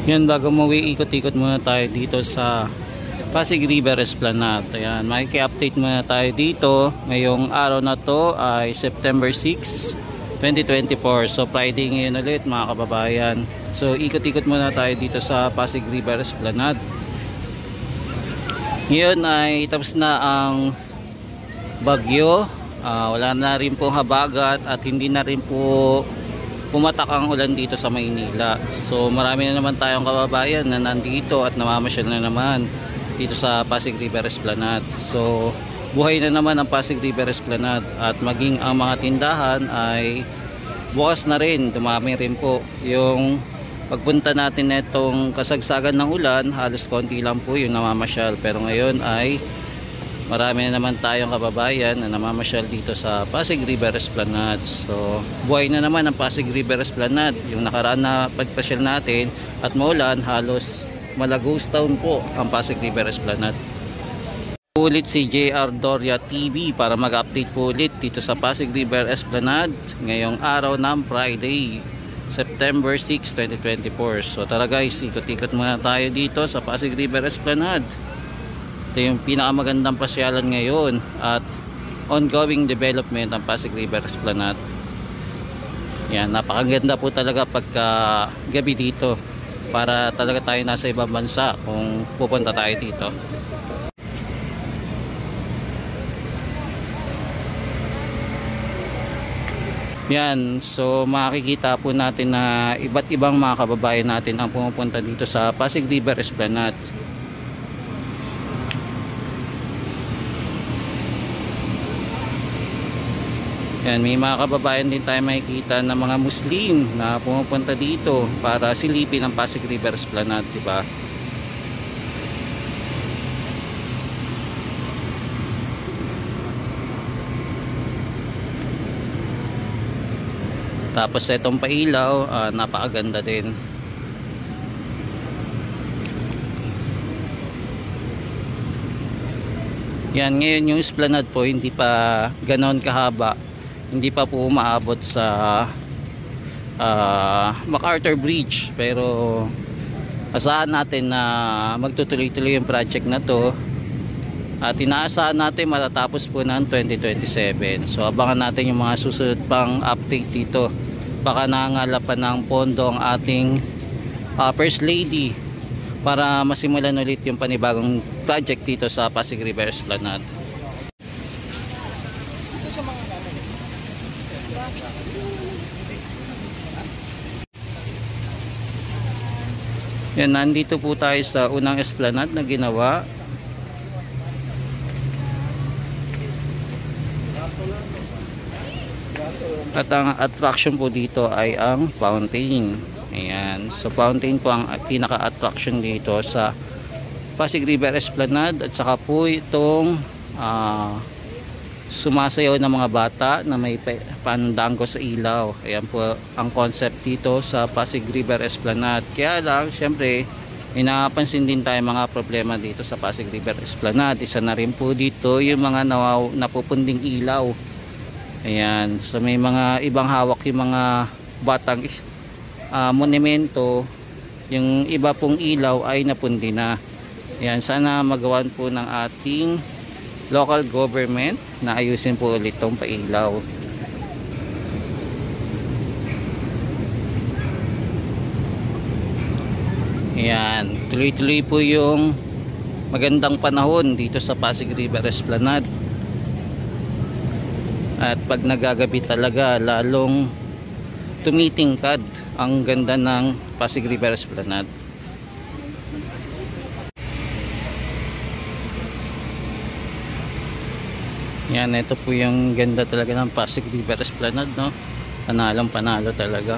Yan, bago umuwi, ikot-ikot muna tayo dito sa Pasig River Esplanade. Ayan, makiki-update muna tayo dito. Ngayong araw na to ay September 6, 2024. So Friday ngayon ulit mga kababayan. So ikot-ikot muna tayo dito sa Pasig River Esplanade. Ngayon ay tapos na ang bagyo. Wala na rin po habagat at hindi na rin po pumatak ang ulan dito sa Maynila. So marami na naman tayong kababayan na nandito at namamasyal na naman dito sa Pasig River Esplanade. So buhay na naman ang Pasig River Esplanade at maging ang mga tindahan ay bukas na rin. Dumami rin po yung pagpunta natin netong kasagsagan ng ulan, halos konti lang po yung namamasyal. Pero ngayon ay marami na naman tayong kababayan na namamasyal dito sa Pasig River Esplanade. So buhay na naman ang Pasig River Esplanade. Yung nakaraan na pagpasyal natin at maulan, halos malagos town po ang Pasig River Esplanade. Ulit si JR Doria TV para mag-update po ulit dito sa Pasig River Esplanade ngayong araw ng Friday, September 6, 2024. So tara guys, ikot-ikot muna tayo dito sa Pasig River Esplanade. Ito yung pinakamagandang pasyalan ngayon at ongoing development ng Pasig River Esplanade. Yan, napakaganda po talaga pagka gabi dito, para talaga tayo nasa ibang bansa kung pupunta tayo dito. Yan, so makikita po natin na iba't ibang mga kababayan natin ang pumupunta dito sa Pasig River Esplanade. Yan, may mga kababayan din tayo makikita na mga Muslim na pumupunta dito para silipin ang Pasig River Esplanade, diba? Tapos itong pailaw, napakaganda din. Yan, ngayon yung Esplanade po hindi pa ganoon kahaba. Hindi pa po umaabot sa MacArthur Bridge, pero asahan natin na magtutuloy-tuloy yung project na to at inaasahan natin matatapos po ng 2027. So abangan natin yung mga susunod pang update dito. Baka nangangalapan ng pondo ang ating First Lady para masimulan ulit yung panibagong project dito sa Pasig River Esplanade. Yan, nandito po tayo sa unang esplanade na ginawa. At ang attraction po dito ay ang fountain. Ayan, so fountain po ang pinaka-attraction dito sa Pasig River Esplanade. At saka po itong sumasayaw ng mga bata na may pandango sa ilaw. Ayan po ang concept dito sa Pasig River Esplanade. Kaya lang, syempre, inapansin din tayo mga problema dito sa Pasig River Esplanade. Isa na rin po dito yung mga napupunding ilaw. Ayan, so may mga ibang hawak yung mga batang monumento. Yung iba pong ilaw ay napundi na. Ayan, sana magawan po ng ating local government na ayusin po ulit itong pailaw. Ayan, tuloy-tuloy po yung magandang panahon dito sa Pasig River Esplanade. At pag nagagabi talaga, lalong tumitingkad ang ganda ng Pasig River Esplanade. Yan, ito po yung ganda talaga ng Pasig River Esplanade, no? Panalong panalo talaga.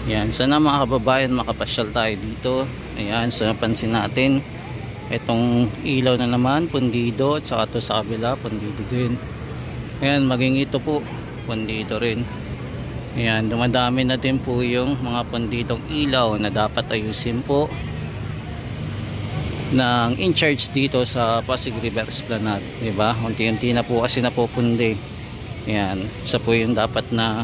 Yan, sana mga kababayan makapasyal tayo dito. Ayan, so napansin natin itong ilaw na naman, pundido, at saka ito sa kabila, pundido din. Ayan, maging ito po, pundido rin. Ayan, dumadami na din po yung mga pundidong ilaw na dapat ayusin po ng in charge dito sa Pasig River Esplanade, diba? Unti-unti na po kasi napupundi. Ayan, isa po yung dapat na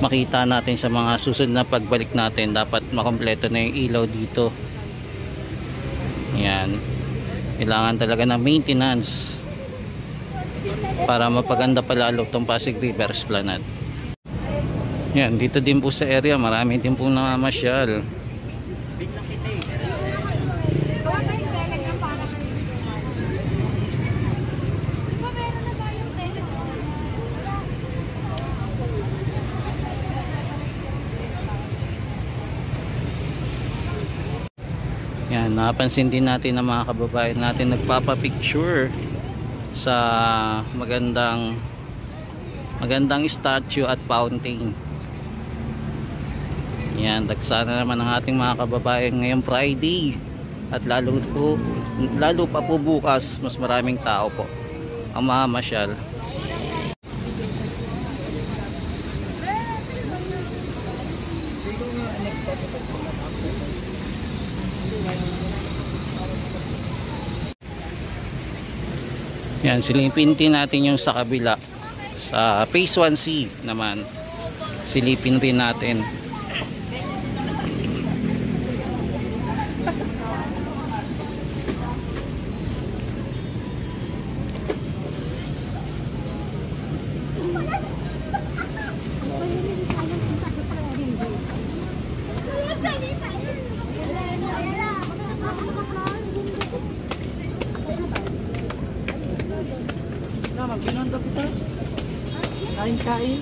makita natin sa mga susunod na pagbalik natin. Dapat makompleto na yung ilaw dito. Yan, kailangan talaga ng maintenance para mapaganda pa lalo itong Pasig River Esplanade. Yan, dito din po sa area marami din po namamasyal. Yan, napansin din natin ng mga kababayan natin nagpapapicture sa magandang statue at fountain. Yan, dagsana naman ang ating mga kababayan ngayong Friday at lalo pa po bukas mas maraming tao po ang mamamasyal. Yan, silipin din natin yung sa kabila. Sa phase 1C naman, silipin rin natin. Magbinondo kita. Kain-kain.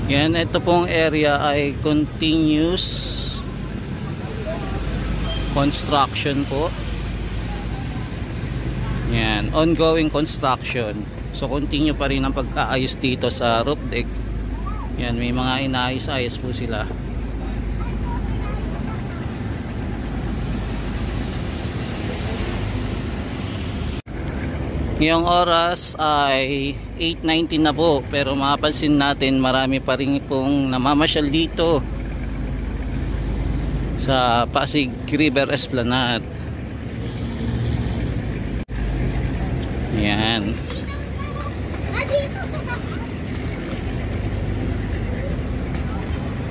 Yan, ito pong area ay continuous construction po. Yan, ongoing construction. So continue pa rin ang pagkaayos dito sa roof deck. Yan, may mga inaayos-ayos po sila. Ngayong oras ay 8:19 na po, pero mapapansin natin marami pa rin pong namamasyal dito sa Pasig River Esplanade. Yan.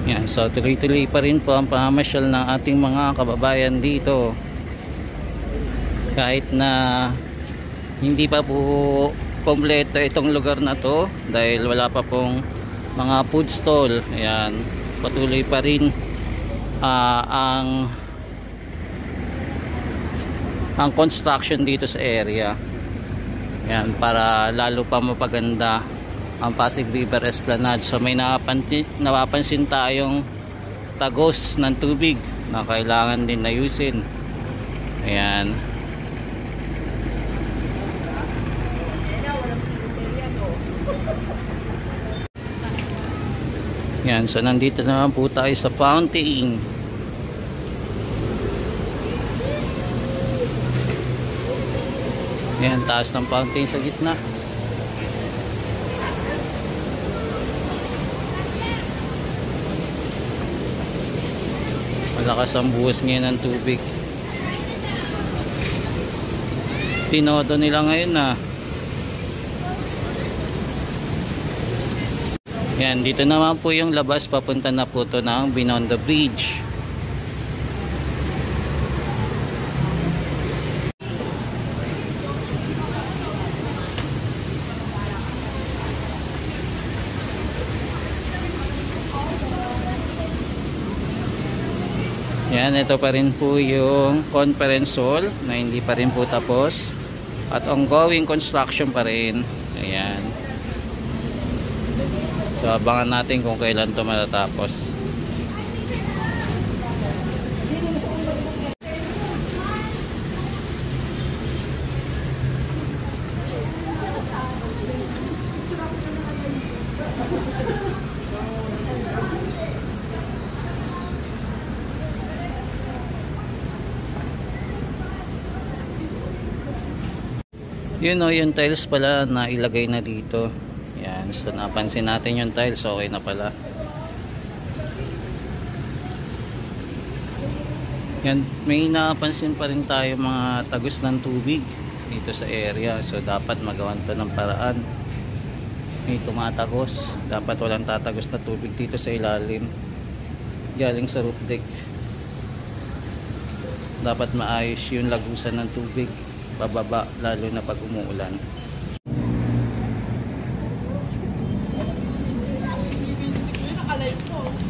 Yan, so tuloy-tuloy pa rin po ang pamamasyal ng ating mga kababayan dito. Kahit na hindi pa po kompleto itong lugar na to dahil wala pa pong mga food stall. Ayan, patuloy pa rin ang construction dito sa area. Ayan, para lalo pa mapaganda ang Pasig River Esplanade. So may napapansin tayong tagos ng tubig na kailangan din ayusin. Ayan. Yan, so nandito naman po tayo sa fountain. Yan, taas ng fountain sa gitna. Malakas ang buhos ngayon ng tubig. Tinodo nila ngayon na. Yan, dito naman po yung labas papunta na po to ng Binondo Bridge. Yan, ito pa rin po yung conference hall na hindi pa rin po tapos at ongoing construction pa rin. Ayan. So abangan natin kung kailan ito matatapos. Yun o, yung tiles pala na ilagay na dito. Yan, so napansin natin yung tiles, okay na pala. Yan, may napansin pa rin tayo mga tagos ng tubig dito sa area. So dapat magawan to ng paraan. May tumatagos, dapat walang tatagos na tubig dito sa ilalim galing sa roof deck. Dapat maayos yung lagusan ng tubig pababa, lalo na pag umuulan.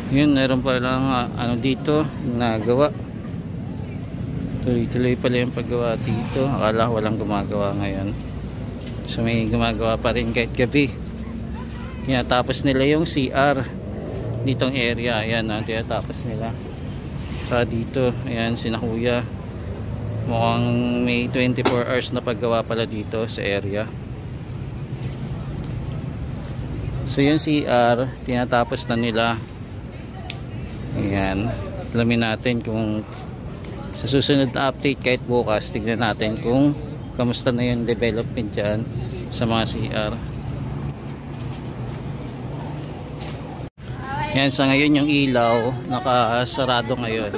Yun, meron pa lang ano dito nagawa. Tuloy-tuloy pala yung paggawa dito. Akala walang gumagawa ngayon. So may gumagawa pa rin kahit gabi. Yan, tapos nila yung CR ditong area. Ayan, tapos nila sa dito. Ayan, sina kuya. Mukhang may 24 hours na paggawa pala dito sa area. So yung CR tinatapos na nila. Ayan, alamin natin kung sa susunod na update kahit bukas, tignan natin kung kamusta na yung development dyan sa mga CR. Yan, sa ngayon yung ilaw nakasarado ngayon,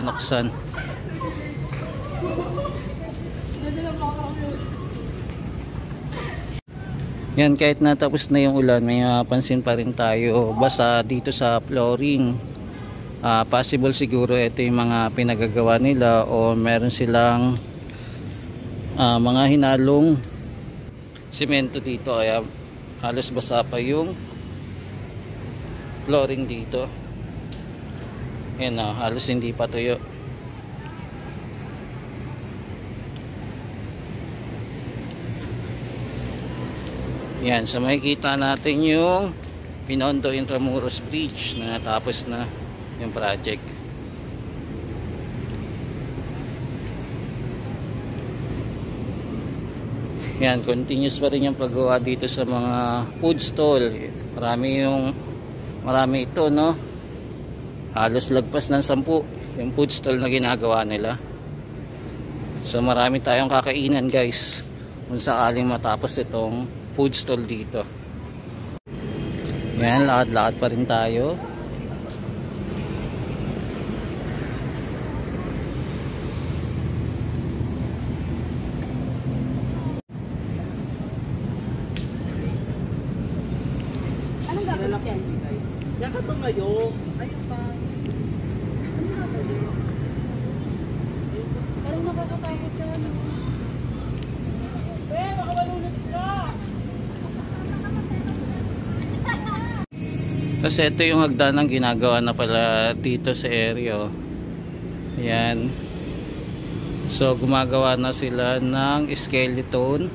binuksan. Yan, kahit natapos na yung ulan, may mapansin pa rin tayo basa dito sa flooring. Possible siguro ito yung mga pinagagawa nila o meron silang mga hinalong simento dito, kaya halos basa pa yung flooring dito. Yan, halos hindi pa tuyo. Yan, so makikita natin yung Binondo Intramuros Bridge na natapos na yung project. Yan, continuous pa rin yung paggawa dito sa mga food stall. Marami ito, no? Halos lagpas ng 10 yung food stall na ginagawa nila. So marami tayong kakainan, guys, kung sakaling matapos itong food stall dito. Yan, lakad-lakad pa rin tayo. Anong gagawin yan? Yan ka tumayo. Ayun pa. Ano nga ba yun? Parang nakakatakot siya. Baka malunod ka! Kasi ito yung hagdanang ginagawa na pala dito sa area. Ayan. So gumagawa na sila ng skeleton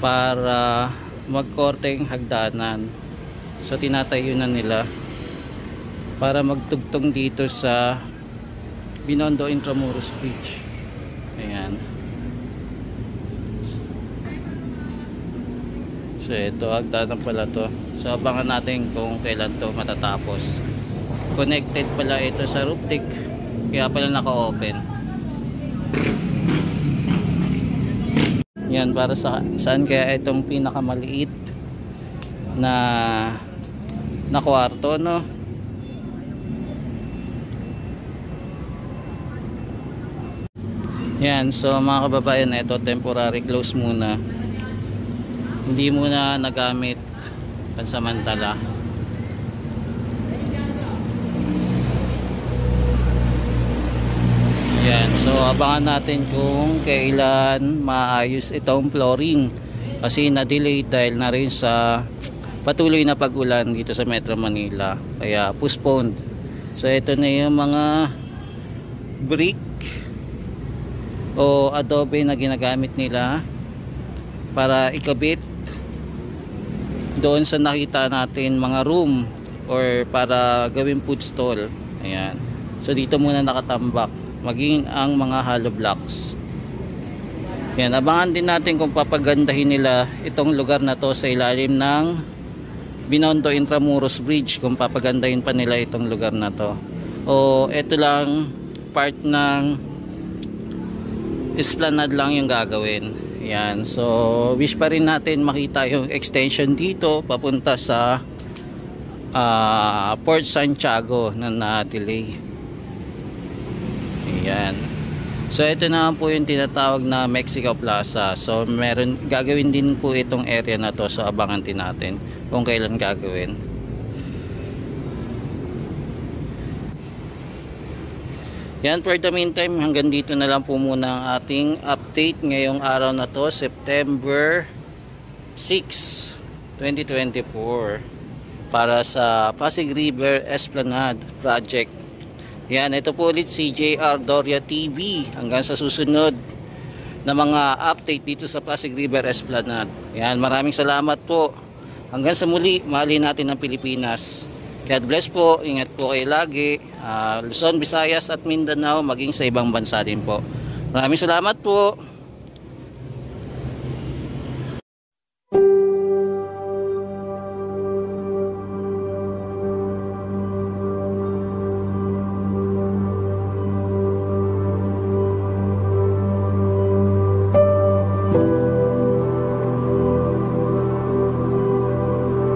para magkorteng hagdanan. So tinatayo na nila para magtugtong dito sa Binondo Intramuros Bridge. Ayan. So ito, hagdanan pala to. So abangan natin kung kailan to matatapos. Connected pala ito sa roof deck, kaya pala naka-open. Yan, para saan kaya itong pinakamaliit na kwarto, no? Yan, so mga kababayan, ito temporary close muna. Hindi muna nagamit pansamantala. Yan, so abangan natin kung kailan maayos itong flooring kasi na-delay dahil na rin sa patuloy na pag-ulan dito sa Metro Manila, kaya postponed. So ito na yung mga brick o adobe na ginagamit nila para ikabit doon sa nakita natin mga room or para gawing food stall. Ayan. So dito muna nakatambak, maging ang mga hollow blocks. Yan, abangan din natin kung papagandahin nila itong lugar na to sa ilalim ng Binondo Intramuros Bridge, kung papagandahin pa nila itong lugar na to. O ito lang part ng esplanade lang yung gagawin. Yan, so wish pa rin natin makita yung extension dito papunta sa Port Santiago na na-delay. Ayan. So ito na po yung tinatawag na Mexico Plaza. So meron gagawin din po itong area na to, so abangan din natin kung kailan gagawin. Yan, for the meantime, hanggang dito na lang po muna ang ating update ngayong araw na to, September 6, 2024, para sa Pasig River Esplanade Project. Yan, ito po ulit si JR Doria TV. Hanggang sa susunod na mga update dito sa Pasig River Esplanade. Yan, maraming salamat po. Hanggang sa muli, mahalin natin ang Pilipinas. God bless po, ingat po kayo lagi. Luzon, Visayas at Mindanao, maging sa ibang bansa din po. Maraming salamat po.